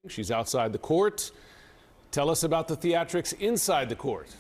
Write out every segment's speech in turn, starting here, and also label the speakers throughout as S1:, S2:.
S1: She's outside the court. Tell us about the theatrics inside the court.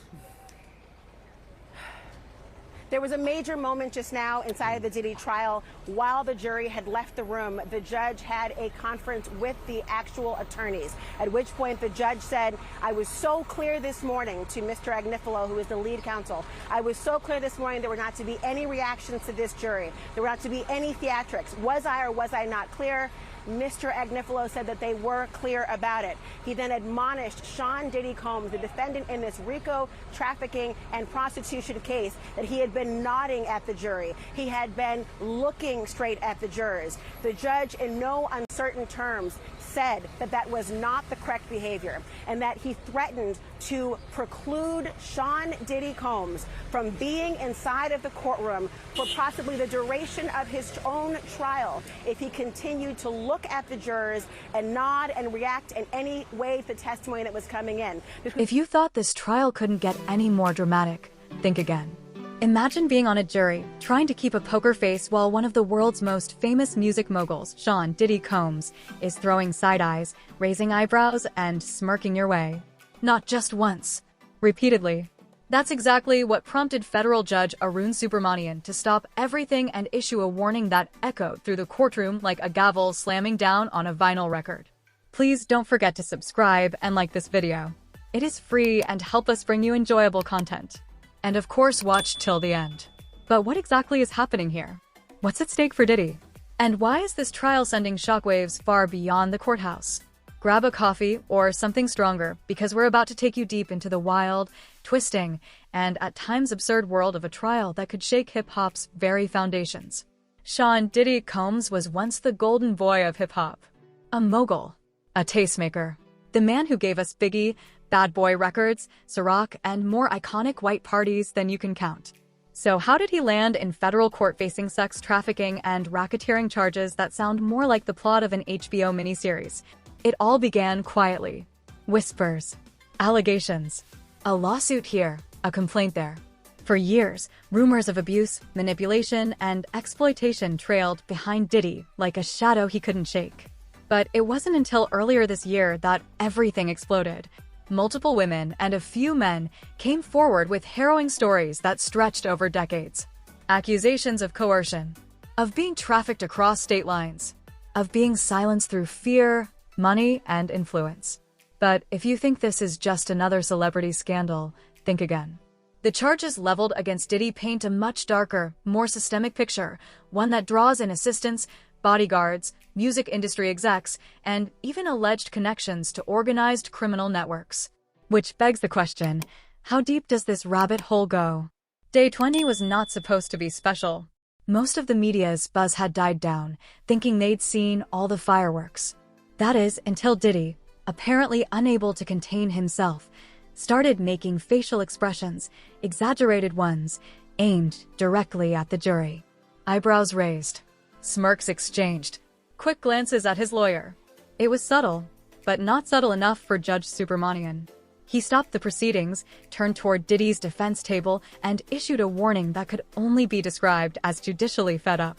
S2: There was a major moment just now inside of the Diddy trial. While the jury had left the room, the judge had a conference with the actual attorneys, at which point the judge said, I was so clear this morning to Mr. Agnifilo, who is the lead counsel. I was so clear this morning there were not to be any reactions to this jury. There were not to be any theatrics. Was I or was I not clear? Mr. Agnifilo said that they were clear about it. He then admonished Sean Diddy Combs, the defendant in this RICO trafficking and prostitution case, that he had been nodding at the jury. He had been looking straight at the jurors. The judge, in no uncertain terms, said that that was not the correct behavior and that he threatened to preclude Sean Diddy Combs from being inside of the courtroom for possibly the duration of his own trial if he continued to look at the jurors and nod and react in any way to the testimony that was coming in.
S3: If you thought this trial couldn't get any more dramatic, think again. Imagine being on a jury, trying to keep a poker face while one of the world's most famous music moguls, Sean Diddy Combs, is throwing side eyes, raising eyebrows, and smirking your way. Not just once, repeatedly. That's exactly what prompted federal judge Arun Subramanian to stop everything and issue a warning that echoed through the courtroom like a gavel slamming down on a vinyl record. Please don't forget to subscribe and like this video. It is free and help us bring you enjoyable content. And of course, watch till the end. But what exactly is happening here? What's at stake for Diddy? And why is this trial sending shockwaves far beyond the courthouse? Grab a coffee or something stronger, because we're about to take you deep into the wild, twisting, and at times absurd world of a trial that could shake hip-hop's very foundations. Sean Diddy Combs was once the golden boy of hip-hop. A mogul. A tastemaker. The man who gave us Biggie, Bad Boy Records, Ciroc, and more iconic white parties than you can count. So how did he land in federal court facing sex trafficking and racketeering charges that sound more like the plot of an HBO miniseries? It all began quietly. Whispers. Allegations. A lawsuit here, a complaint there. For years, rumors of abuse, manipulation, and exploitation trailed behind Diddy like a shadow he couldn't shake. But it wasn't until earlier this year that everything exploded. Multiple women and a few men came forward with harrowing stories that stretched over decades. Accusations of coercion, of being trafficked across state lines, of being silenced through fear, money, and influence. But if you think this is just another celebrity scandal, think again. The charges leveled against Diddy paint a much darker, more systemic picture, one that draws in assistants, bodyguards, music industry execs, and even alleged connections to organized criminal networks. Which begs the question, how deep does this rabbit hole go? Day 20 was not supposed to be special. Most of the media's buzz had died down, thinking they'd seen all the fireworks. That is, until Diddy, apparently unable to contain himself, started making facial expressions, exaggerated ones, aimed directly at the jury. Eyebrows raised. Smirks exchanged. Quick glances at his lawyer. It was subtle, but not subtle enough for Judge Subramanian. He stopped the proceedings, turned toward Diddy's defense table, and issued a warning that could only be described as judicially fed up.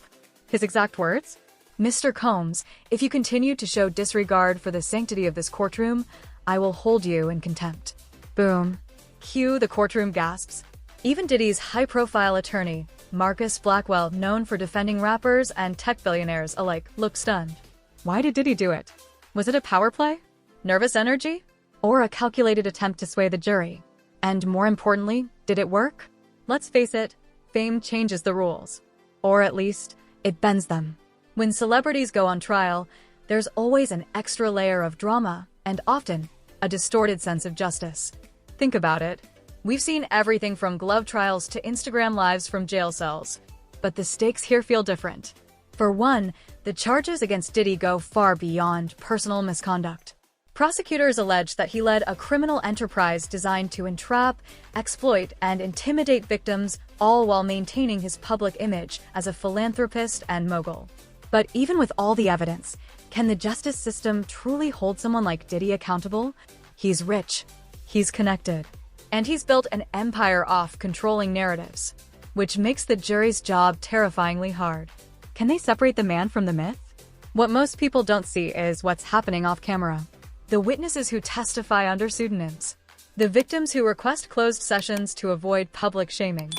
S3: His exact words? Mr. Combs, if you continue to show disregard for the sanctity of this courtroom, I will hold you in contempt. Boom. Cue the courtroom gasps. Even Diddy's high-profile attorney, Marcus Blackwell, known for defending rappers and tech billionaires alike, looked stunned. Why did Diddy do it? Was it a power play? Nervous energy? Or a calculated attempt to sway the jury? And more importantly, did it work? Let's face it, fame changes the rules. Or at least, it bends them. When celebrities go on trial, there's always an extra layer of drama, and often, a distorted sense of justice. Think about it. We've seen everything from glove trials to Instagram lives from jail cells. But the stakes here feel different. For one, the charges against Diddy go far beyond personal misconduct. Prosecutors allege that he led a criminal enterprise designed to entrap, exploit, and intimidate victims, all while maintaining his public image as a philanthropist and mogul. But even with all the evidence, can the justice system truly hold someone like Diddy accountable? He's rich. He's connected. And he's built an empire off controlling narratives, which makes the jury's job terrifyingly hard. Can they separate the man from the myth? What most people don't see is what's happening off camera. the witnesses who testify under pseudonyms, the victims who request closed sessions to avoid public shaming,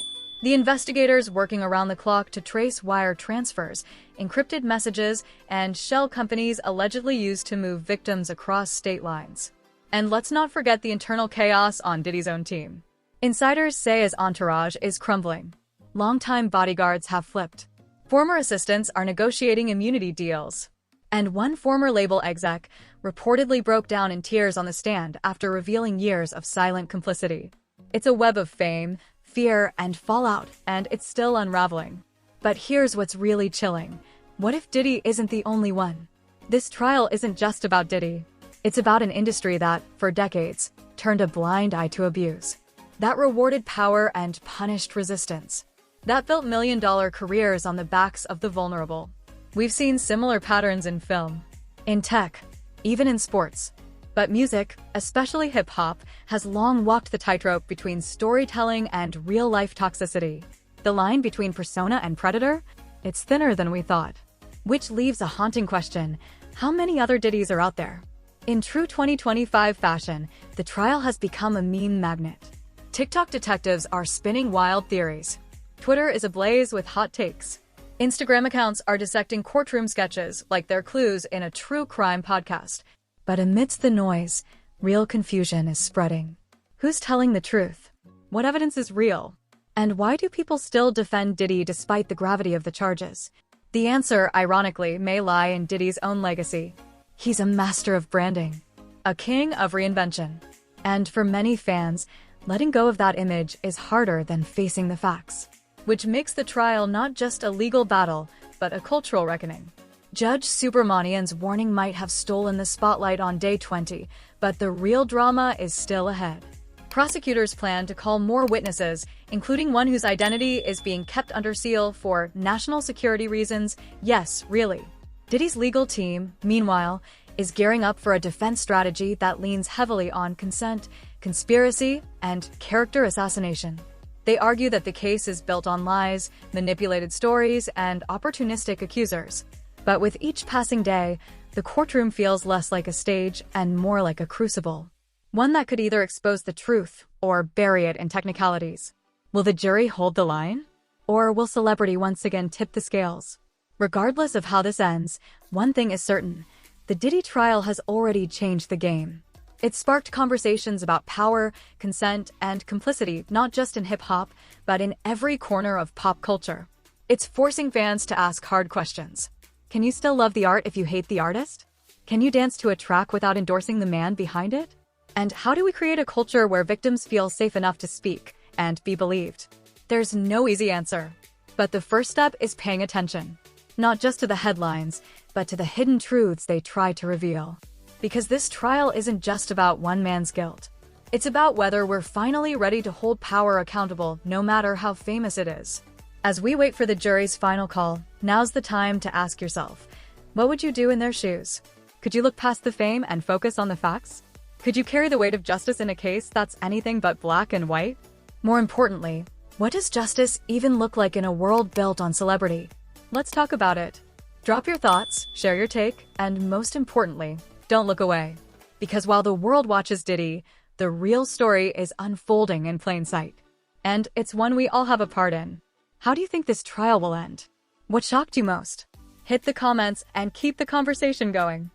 S3: the investigators working around the clock to trace wire transfers, encrypted messages, and shell companies allegedly used to move victims across state lines. And let's not forget the internal chaos on Diddy's own team. Insiders say his entourage is crumbling. Longtime bodyguards have flipped. Former assistants are negotiating immunity deals. And one former label exec reportedly broke down in tears on the stand after revealing years of silent complicity. It's a web of fame, fear, and fallout, and it's still unraveling. But here's what's really chilling. What if Diddy isn't the only one? This trial isn't just about Diddy. It's about an industry that, for decades, turned a blind eye to abuse. That rewarded power and punished resistance. That built million-dollar careers on the backs of the vulnerable. We've seen similar patterns in film, in tech, even in sports. But music, especially hip-hop, has long walked the tightrope between storytelling and real-life toxicity. The line between persona and predator? It's thinner than we thought. Which leaves a haunting question: how many other Diddys are out there? In true 2025 fashion, the trial has become a meme magnet. TikTok detectives are spinning wild theories. Twitter is ablaze with hot takes. Instagram accounts are dissecting courtroom sketches like they're clues in a true crime podcast. But amidst the noise, real confusion is spreading. Who's telling the truth? What evidence is real? And why do people still defend Diddy despite the gravity of the charges? The answer, ironically, may lie in Diddy's own legacy. He's a master of branding, a king of reinvention. And for many fans, letting go of that image is harder than facing the facts. Which makes the trial not just a legal battle, but a cultural reckoning. Judge Subramanian's warning might have stolen the spotlight on day 20, but the real drama is still ahead. Prosecutors plan to call more witnesses, including one whose identity is being kept under seal for national security reasons. Yes, really. Diddy's legal team, meanwhile, is gearing up for a defense strategy that leans heavily on consent, conspiracy, and character assassination. They argue that the case is built on lies, manipulated stories, and opportunistic accusers. But with each passing day, the courtroom feels less like a stage and more like a crucible. One that could either expose the truth or bury it in technicalities. Will the jury hold the line? Or will celebrity once again tip the scales? Regardless of how this ends, one thing is certain: the Diddy trial has already changed the game. It sparked conversations about power, consent, and complicity, not just in hip-hop, but in every corner of pop culture. It's forcing fans to ask hard questions. Can you still love the art if you hate the artist? Can you dance to a track without endorsing the man behind it? And how do we create a culture where victims feel safe enough to speak and be believed? There's no easy answer. But the first step is paying attention. Not just to the headlines, but to the hidden truths they try to reveal. Because this trial isn't just about one man's guilt. It's about whether we're finally ready to hold power accountable, no matter how famous it is. As we wait for the jury's final call, now's the time to ask yourself, what would you do in their shoes? Could you look past the fame and focus on the facts? Could you carry the weight of justice in a case that's anything but black and white? More importantly, what does justice even look like in a world built on celebrity? Let's talk about it. Drop your thoughts, share your take, and most importantly, don't look away. Because while the world watches Diddy, the real story is unfolding in plain sight. And it's one we all have a part in. How do you think this trial will end? What shocked you most? Hit the comments and keep the conversation going.